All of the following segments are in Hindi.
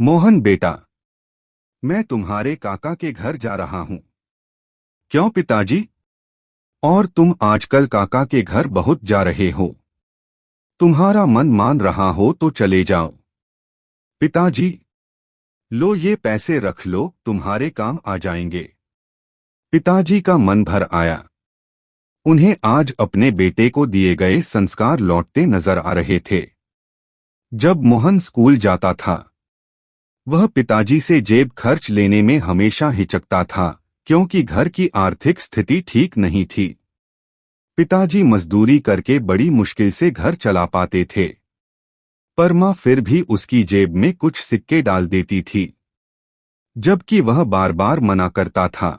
मोहन बेटा, मैं तुम्हारे काका के घर जा रहा हूँ। क्यों पिताजी? और तुम आजकल काका के घर बहुत जा रहे हो। तुम्हारा मन मान रहा हो तो चले जाओ। पिताजी, लो ये पैसे रख लो, तुम्हारे काम आ जाएंगे। पिताजी का मन भर आया। उन्हें आज अपने बेटे को दिए गए संस्कार लौटते नजर आ रहे थे। जब मोहन स्कूल जाता था, वह पिताजी से जेब खर्च लेने में हमेशा हिचकता था, क्योंकि घर की आर्थिक स्थिति ठीक नहीं थी। पिताजी मजदूरी करके बड़ी मुश्किल से घर चला पाते थे, पर माँ फिर भी उसकी जेब में कुछ सिक्के डाल देती थी, जबकि वह बार बार मना करता था।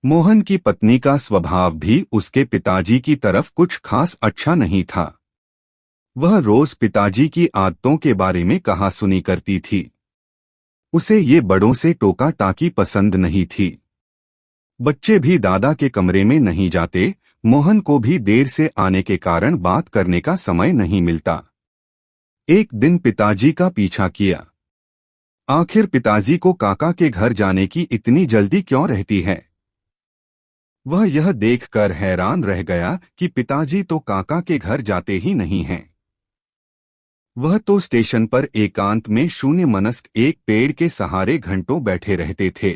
मोहन की पत्नी का स्वभाव भी उसके पिताजी की तरफ कुछ खास अच्छा नहीं था। वह रोज पिताजी की आदतों के बारे में कहासुनी करती थी। उसे ये बड़ों से टोका टाकी पसंद नहीं थी। बच्चे भी दादा के कमरे में नहीं जाते। मोहन को भी देर से आने के कारण बात करने का समय नहीं मिलता। एक दिन पिताजी का पीछा किया। आखिर पिताजी को काका के घर जाने की इतनी जल्दी क्यों रहती है? वह यह देखकर हैरान रह गया कि पिताजी तो काका के घर जाते ही नहीं हैं। वह तो स्टेशन पर एकांत में शून्य मनस्क एक पेड़ के सहारे घंटों बैठे रहते थे।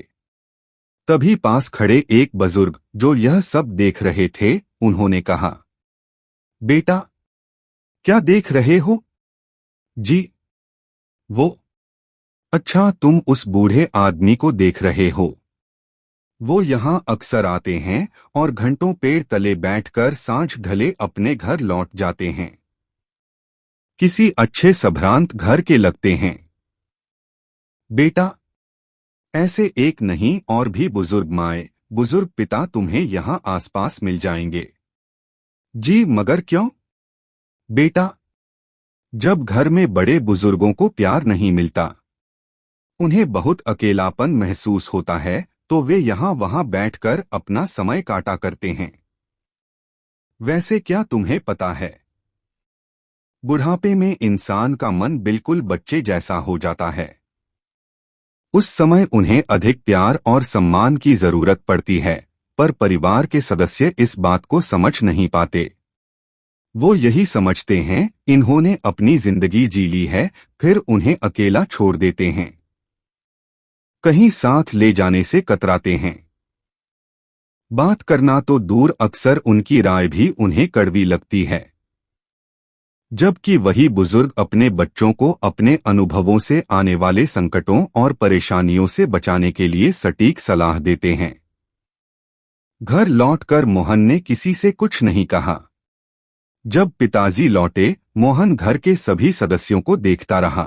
तभी पास खड़े एक बुजुर्ग, जो यह सब देख रहे थे, उन्होंने कहा, बेटा, क्या देख रहे हो? जी, वो। अच्छा, तुम उस बूढ़े आदमी को देख रहे हो। वो यहाँ अक्सर आते हैं और घंटों पेड़ तले बैठकर सांझ ढले अपने घर लौट जाते हैं। किसी अच्छे संभ्रांत घर के लगते हैं। बेटा, ऐसे एक नहीं और भी बुजुर्ग माए, बुजुर्ग पिता तुम्हें यहाँ आसपास मिल जाएंगे। जी, मगर क्यों? बेटा, जब घर में बड़े बुजुर्गों को प्यार नहीं मिलता, उन्हें बहुत अकेलापन महसूस होता है, तो वे यहाँ वहाँ बैठकर अपना समय काटा करते हैं। वैसे क्या तुम्हें पता है, बुढ़ापे में इंसान का मन बिल्कुल बच्चे जैसा हो जाता है। उस समय उन्हें अधिक प्यार और सम्मान की जरूरत पड़ती है, पर परिवार के सदस्य इस बात को समझ नहीं पाते। वो यही समझते हैं इन्होंने अपनी जिंदगी जी ली है, फिर उन्हें अकेला छोड़ देते हैं। कहीं साथ ले जाने से कतराते हैं। बात करना तो दूर, अक्सर उनकी राय भी उन्हें कड़वी लगती है। जबकि वही बुजुर्ग अपने बच्चों को अपने अनुभवों से आने वाले संकटों और परेशानियों से बचाने के लिए सटीक सलाह देते हैं। घर लौटकर मोहन ने किसी से कुछ नहीं कहा। जब पिताजी लौटे, मोहन घर के सभी सदस्यों को देखता रहा।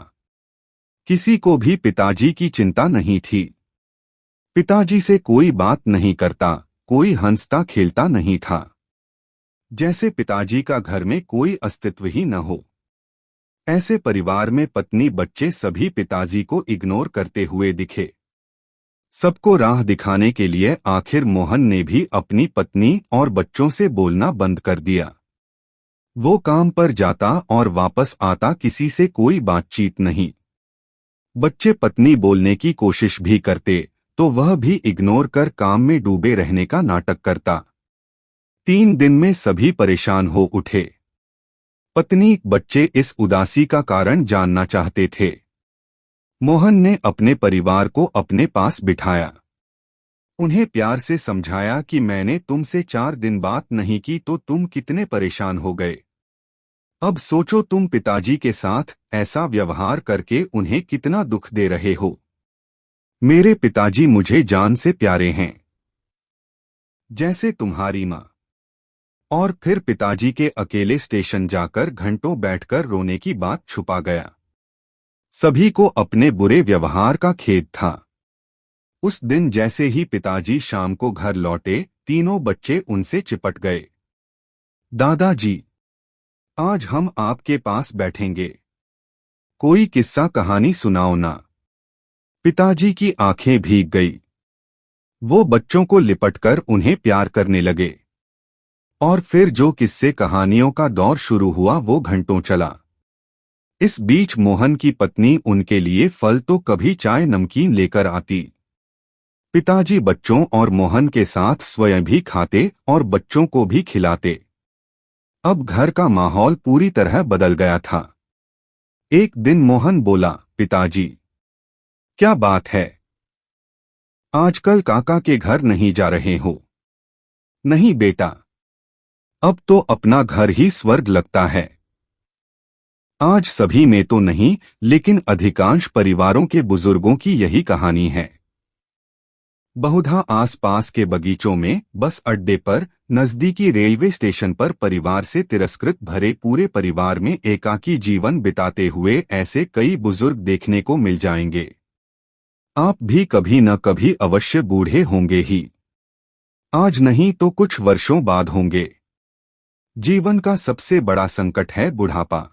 किसी को भी पिताजी की चिंता नहीं थी। पिताजी से कोई बात नहीं करता, कोई हंसता खेलता नहीं था, जैसे पिताजी का घर में कोई अस्तित्व ही न हो। ऐसे परिवार में पत्नी बच्चे सभी पिताजी को इग्नोर करते हुए दिखे। सबको राह दिखाने के लिए आखिर मोहन ने भी अपनी पत्नी और बच्चों से बोलना बंद कर दिया। वो काम पर जाता और वापस आता, किसी से कोई बातचीत नहीं। बच्चे पत्नी बोलने की कोशिश भी करते तो वह भी इग्नोर कर काम में डूबे रहने का नाटक करता। 3 दिन में सभी परेशान हो उठे। पत्नी, बच्चे इस उदासी का कारण जानना चाहते थे। मोहन ने अपने परिवार को अपने पास बिठाया। उन्हें प्यार से समझाया कि मैंने तुमसे 4 दिन बात नहीं की तो तुम कितने परेशान हो गए। अब सोचो, तुम पिताजी के साथ ऐसा व्यवहार करके उन्हें कितना दुख दे रहे हो। मेरे पिताजी मुझे जान से प्यारे हैं, जैसे तुम्हारी माँ। और फिर पिताजी के अकेले स्टेशन जाकर घंटों बैठकर रोने की बात छुपा गया। सभी को अपने बुरे व्यवहार का खेद था। उस दिन जैसे ही पिताजी शाम को घर लौटे, तीनों बच्चे उनसे चिपट गए। दादाजी, आज हम आपके पास बैठेंगे। कोई किस्सा कहानी सुनाओ ना। पिताजी की आंखें भीग गई। वो बच्चों को लिपटकर उन्हें प्यार करने लगे। और फिर जो किस्से कहानियों का दौर शुरू हुआ वो घंटों चला। इस बीच मोहन की पत्नी उनके लिए फल तो कभी चाय नमकीन लेकर आती। पिताजी बच्चों और मोहन के साथ स्वयं भी खाते और बच्चों को भी खिलाते। अब घर का माहौल पूरी तरह बदल गया था। एक दिन मोहन बोला, पिताजी, क्या बात है? आजकल काका के घर नहीं जा रहे हो? नहीं बेटा, अब तो अपना घर ही स्वर्ग लगता है। आज सभी में तो नहीं, लेकिन अधिकांश परिवारों के बुजुर्गों की यही कहानी है। बहुधा आसपास के बगीचों में, बस अड्डे पर, नजदीकी रेलवे स्टेशन पर परिवार से तिरस्कृत भरे पूरे परिवार में एकाकी जीवन बिताते हुए ऐसे कई बुजुर्ग देखने को मिल जाएंगे। आप भी कभी न कभी अवश्य बूढ़े होंगे ही। आज नहीं तो कुछ वर्षों बाद होंगे। जीवन का सबसे बड़ा संकट है बुढ़ापा।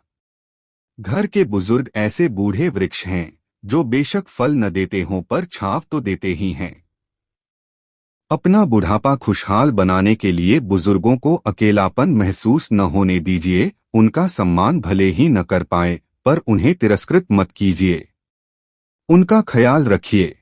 घर के बुजुर्ग ऐसे बूढ़े वृक्ष हैं जो बेशक फल न देते हों पर छांव तो देते ही हैं। अपना बुढ़ापा खुशहाल बनाने के लिए बुजुर्गों को अकेलापन महसूस न होने दीजिए। उनका सम्मान भले ही न कर पाए, पर उन्हें तिरस्कृत मत कीजिए। उनका ख्याल रखिए।